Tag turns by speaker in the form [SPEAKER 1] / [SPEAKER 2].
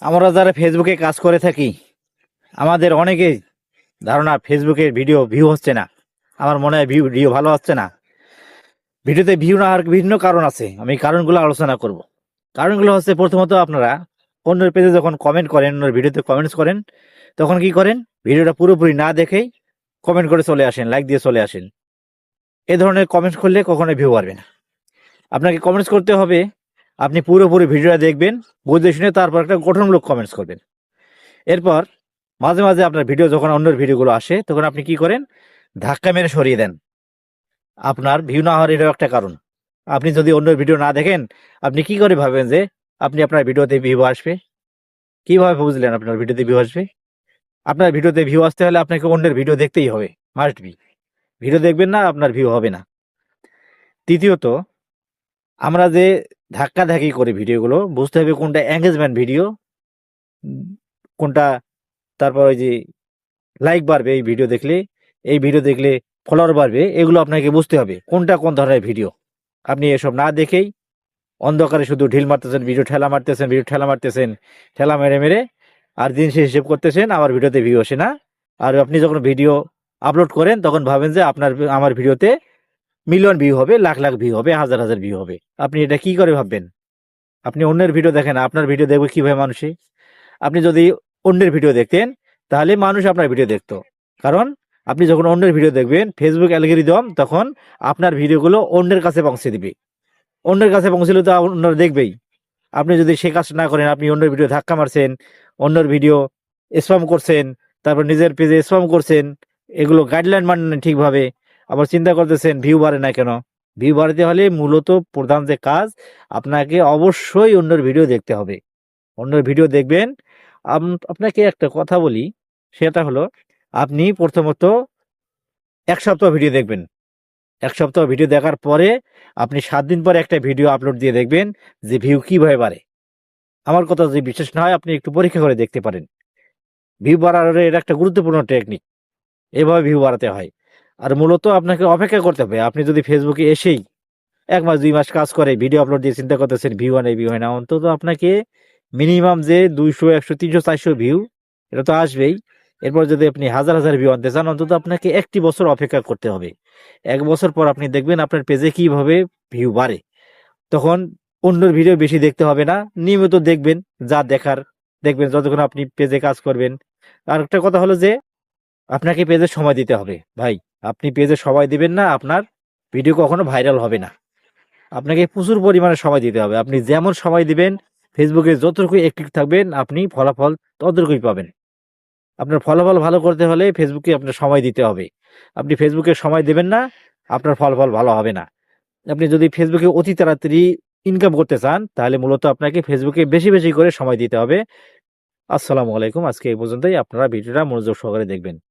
[SPEAKER 1] আমরা যারা ফেসবুকে কাজ করে থাকি, আমাদের অনেকেই ধারণা ফেসবুকের ভিডিও ভিউ হচ্ছে না। আমার মনে হয় ভিডিও ভালো হচ্ছে না। ভিডিওতে ভিউ না হওয়ার বিভিন্ন কারণ আছে, আমি কারণগুলো আলোচনা করব। কারণগুলো হচ্ছে, প্রথমত আপনারা অন্যের পেজে যখন কমেন্ট করেন, অন্যের ভিডিওতে কমেন্টস করেন, তখন কি করেন, ভিডিওটা পুরোপুরি না দেখেই কমেন্ট করে চলে আসেন, লাইক দিয়ে চলে আসেন। এ ধরনের কমেন্টস করলে কখনোই ভিউ পারবে না। আপনাকে কমেন্টস করতে হবে, আপনি পুরোপুরি ভিডিওটা দেখবেন, বুঝে শুনে তারপর একটা গঠনমূলক কমেন্টস করবেন। এরপর মাঝে মাঝে আপনার ভিডিও যখন অন্যের ভিডিওগুলো আসে, তখন আপনি কি করেন, ধাক্কা মেরে সরিয়ে দেন। আপনার ভিউ না হওয়ার এটাও একটা কারণ। আপনি যদি অন্যের ভিডিও না দেখেন, আপনি কি করে ভাবেন যে আপনি আপনার ভিডিওতে ভিউ আসবে? কিভাবে বুঝলেন আপনার ভিডিওতে ভিউ আসবে? আপনার ভিডিওতে ভিউ আসতে হলে আপনাকে অন্যের ভিডিও দেখতেই হবে, মাস্ট বি। ভিডিও দেখবেন না, আপনার ভিউ হবে না। তৃতীয়ত, আমরা যে ধাক্কাধাক্কি করি ভিডিওগুলো, বুঝতে হবে কোনটা এঙ্গেজমেন্ট ভিডিও, কোনটা তারপর ওই যে লাইক বাড়বে এই ভিডিও দেখলে, এই ভিডিও দেখলে ফলোয়ার বাড়বে, এগুলো আপনাকে বুঝতে হবে কোনটা কোন ধরনের ভিডিও। আপনি এসব না দেখেই অন্ধকারে শুধু ঢিল মারতেছেন, ভিডিও ঠেলা মারতেছেন, ভিডিও ঠেলা মারতেছেন, ঠেলা মেরে মেরে আর দিন শেষ হিসেব করতেছেন, আমার ভিডিওতে ভিউ আসে না। আর আপনি যখন ভিডিও আপলোড করেন, তখন ভাবেন যে আমার ভিডিওতে মিলিয়ন ভিউ হবে, লাখ লাখ ভিউ হবে, হাজার হাজার ভিউ হবে। আপনি এটা কি করে ভাববেন? আপনি অন্যের ভিডিও দেখেন, আপনার ভিডিও দেখবে কিভাবে মানুষে? আপনি যদি অন্যের ভিডিও দেখতেন, তাহলে মানুষ আপনার ভিডিও দেখতো। কারণ আপনি যখন অন্যের ভিডিও দেখবেন, ফেসবুক অ্যালগরিদম তখন আপনার ভিডিওগুলো অন্যের কাছে পৌঁছে দিবে। অন্যের কাছে পৌঁছলে তো অন্যরা দেখবেই। আপনি যদি সে কাজ না করেন, আপনি অন্যের ভিডিও ধাক্কা মারছেন, অন্যের ভিডিও স্প্যাম করছেন, তারপর নিজের পেজে স্প্যাম করছেন, এগুলো গাইডলাইন মানেন না ঠিকভাবে, আবার চিন্তা করতেছেন ভিউ বাড়ে না কেন। ভিউ বাড়াতে হলে মূলত প্রধান যে কাজ, আপনাকে অবশ্যই অন্যের ভিডিও দেখতে হবে। অন্যের ভিডিও দেখবেন। আপনাকে একটা কথা বলি, সেটা হলো, আপনি প্রথমত 1 সপ্তাহ ভিডিও দেখবেন। 1 সপ্তাহ ভিডিও দেখার পরে আপনি 7 দিন পরে একটা ভিডিও আপলোড দিয়ে দেখবেন যে ভিউ কিভাবে বাড়ে। আমার কথা যদি বিশ্বাস না হয়, আপনি একটু পরীক্ষা করে দেখতে পারেন। ভিউ বাড়ানোর এটা একটা গুরুত্বপূর্ণ টেকনিক। এভাবে ভিউ বাড়াতে হয়। আর মূলত আপনাকে অপেক্ষা করতে হবে। আপনি যদি ফেসবুকে এসেই 1 মাস 2 মাস কাজ করে ভিডিও আপলোড দিয়ে চিন্তা করতেছেন ভিউ হয় না, ভিউ হয় না, অন্তত আপনাকে মিনিমাম যে 200, 100, 300, 400 ভিউ, এটা তো আসবেই। এরপর যদি আপনি হাজার হাজার ভিউ আনতে চান, অন্তত আপনাকে 1টি বছর অপেক্ষা করতে হবে। 1 বছর পর আপনি দেখবেন আপনার পেজে কিভাবে ভিউ বাড়ে। তখন অন্যের ভিডিও বেশি দেখতে হবে না, নিয়মিত দেখবেন, যা দেখার দেখবেন যতক্ষণ আপনি পেজে কাজ করবেন। আর একটা কথা হলো যে, আপনাকে পেজে সময় দিতে হবে ভাই। আপনি পেজে সময় দিবেন না, আপনার ভিডিও কখনো ভাইরাল হবে না। আপনাকে প্রচুর পরিমাণে সময় দিতে হবে। আপনি যেমন সময় দিবেন, ফেসবুকে যতটুকু অ্যাক্টিভ থাকবেন, আপনি ফলাফল ততটুকুই পাবেন। আপনার ফলাফল ভালো করতে হলে ফেসবুকে আপনার সময় দিতে হবে। আপনি ফেসবুকে সময় দেবেন না, আপনার ফলাফল ভালো হবে না। আপনি যদি ফেসবুকে অতি তাড়াতাড়ি ইনকাম করতে চান, তাহলে মূলত আপনাকে ফেসবুকে বেশি বেশি করে সময় দিতে হবে। আসসালামু আলাইকুম। আজকে এই পর্যন্তই। আপনারা ভিডিওটা মনোযোগ সহকারে দেখবেন।